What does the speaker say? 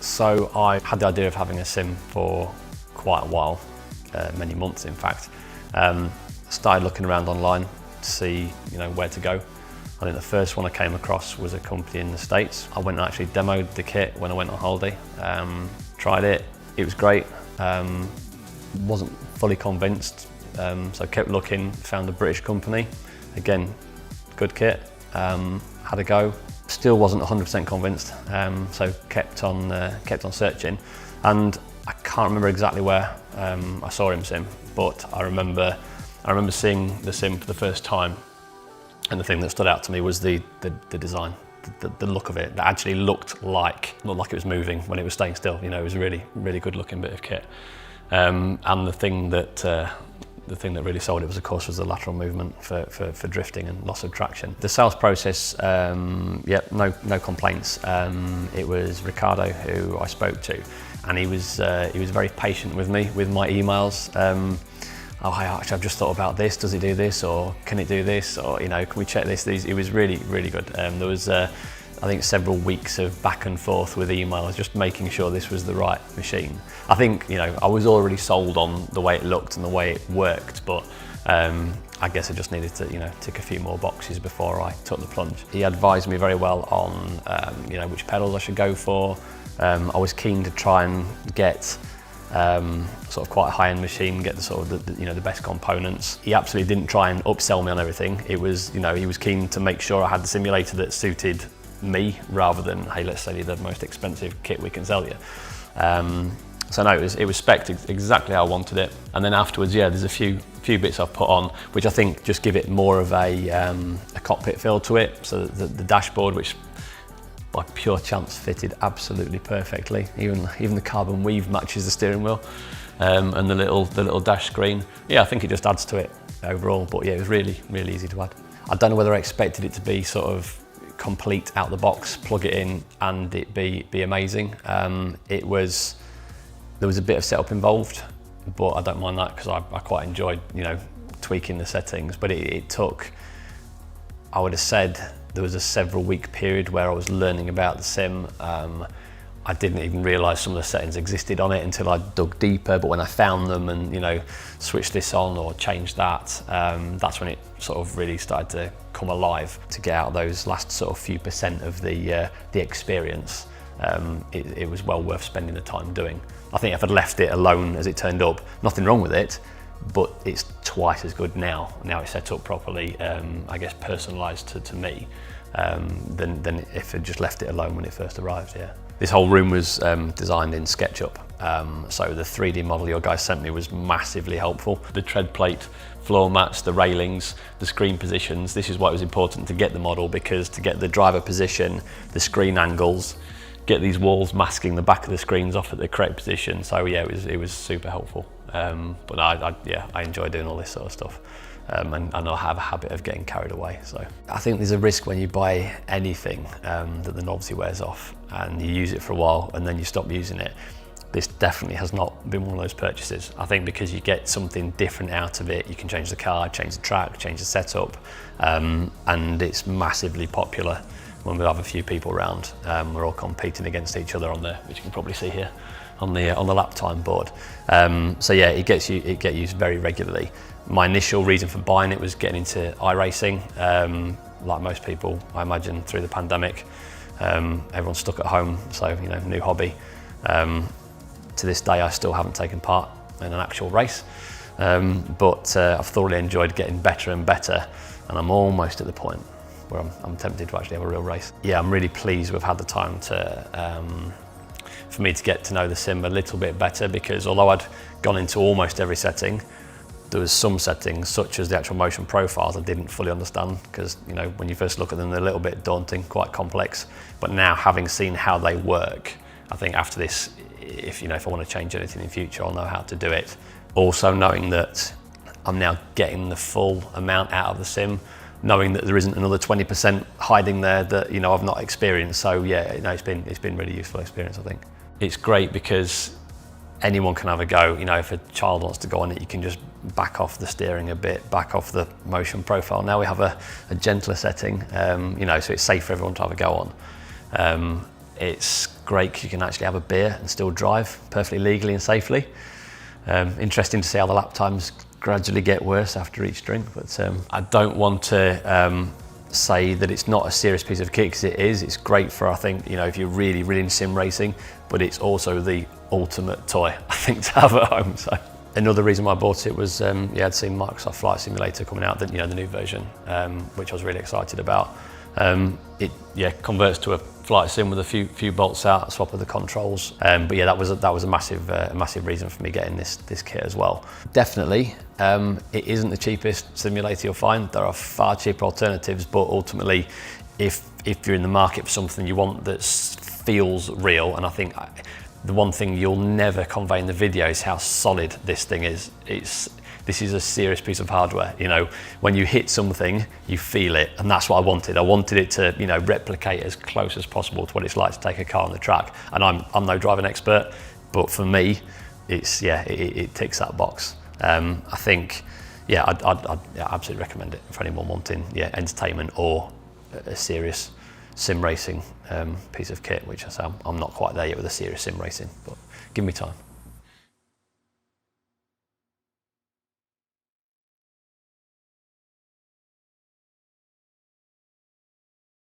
So I had the idea of having a sim for quite a while, many months in fact. Started looking around online to see where to go. I think the first one I came across was a company in the States. I went and actually demoed the kit when I went on holiday. Tried it, it was great. Wasn't fully convinced, so kept looking, found a British company. Again, good kit, had a go. Still wasn't 100% convinced, so kept on searching. And I can't remember exactly where I saw ImSim, but I remember seeing the sim for the first time. And the thing that stood out to me was the design, the look of it. That actually looked like it was moving when it was staying still. It was a really good looking bit of kit. And the thing that really sold it was, of course, the lateral movement for drifting and loss of traction. The sales process, no complaints. It was Ricardo who I spoke to, and he was very patient with me with my emails. Oh, hi, actually, I've just thought about this. Does it do this, or can it do this, or can we check this? It was really good. There was, I think, several weeks of back and forth with emails, just making sure this was the right machine. I think I was already sold on the way it looked and the way it worked, but I guess I just needed to tick a few more boxes before I took the plunge. He advised me very well on which pedals I should go for. I was keen to try and get sort of quite a high-end machine, get the best components. He absolutely didn't try and upsell me on everything. It was he was keen to make sure I had the simulator that suited me, rather than, hey, let's sell you the most expensive kit we can sell you. So no, it was spec'd exactly how I wanted it. And then afterwards, there's a few bits I've put on, which I think just give it more of a cockpit feel to it. So the dashboard, which by pure chance fitted absolutely perfectly. Even the carbon weave matches the steering wheel, and the little dash screen. I think it just adds to it overall. But it was really easy to add. I don't know whether I expected it to be sort of complete out the box, plug it in and it be amazing. There was a bit of setup involved, but I don't mind that because I quite enjoyed tweaking the settings. But it took, I would have said, there was a several week period where I was learning about the sim. I didn't even realise some of the settings existed on it until I dug deeper, but when I found them and switched this on or changed that, that's when it sort of really started to come alive. To get out those last sort of few percent of the experience, it was well worth spending the time doing. I think if I'd left it alone as it turned up, nothing wrong with it, but it's twice as good now. Now it's set up properly, I guess personalised to me, than if I'd just left it alone when it first arrived. This whole room was designed in SketchUp, so the 3D model your guys sent me was massively helpful. The tread plate, floor mats, the railings, the screen positions. This is why it was important to get the model, because to get the driver position, the screen angles, get these walls masking the back of the screens off at the correct position. So it was super helpful. But I enjoy doing all this sort of stuff. And I have a habit of getting carried away. So I think there's a risk when you buy anything that the novelty wears off and you use it for a while and then you stop using it. This definitely has not been one of those purchases. I think because you get something different out of it, you can change the car, change the track, change the setup, and it's massively popular when we have a few people around. We're all competing against each other on there, which you can probably see here on the lap time board. So it gets used very regularly. My initial reason for buying it was getting into iRacing. Like most people, I imagine, through the pandemic, everyone's stuck at home, so new hobby. To this day, I still haven't taken part in an actual race, but I've thoroughly enjoyed getting better and better, and I'm almost at the point where I'm tempted to actually have a real race. I'm really pleased we've had the time for me to get to know the sim a little bit better, because although I'd gone into almost every setting, there was some settings, such as the actual motion profiles, I didn't fully understand, because when you first look at them, they're a little bit daunting, quite complex. But now, having seen how they work, I think after this, if I want to change anything in future, I'll know how to do it. Also knowing that I'm now getting the full amount out of the sim, knowing that there isn't another 20% hiding there that I've not experienced. So it's been really useful experience, I think. It's great because anyone can have a go. If a child wants to go on it, you can just back off the steering a bit, back off the motion profile. Now we have a gentler setting, so it's safe for everyone to have a go on. It's great because you can actually have a beer and still drive perfectly legally and safely. Interesting to see how the lap times gradually get worse after each drink, but I don't want to say that it's not a serious piece of kit, because it is. It's great for, I think, you know, if you're really into sim racing, but it's also the ultimate toy, I think, to have at home. So another reason why I bought it was, I'd seen Microsoft Flight Simulator coming out, the new version, which I was really excited about. It converts to a flight sim with a few bolts out, swap of the controls. But yeah, that was a massive reason for me getting this kit as well. Definitely, it isn't the cheapest simulator you'll find. There are far cheaper alternatives, but ultimately, if you're in the market for something you want that feels real, and I think the one thing you'll never convey in the video is how solid this thing is. This is a serious piece of hardware. You know, when you hit something, you feel it, and that's what I wanted. I wanted it to, you know, replicate as close as possible to what it's like to take a car on the track. And I'm no driving expert, but for me, it ticks that box. I think, I'd absolutely recommend it for anyone wanting, entertainment or a serious sim racing piece of kit, which I say I'm not quite there yet with a serious sim racing, but give me time.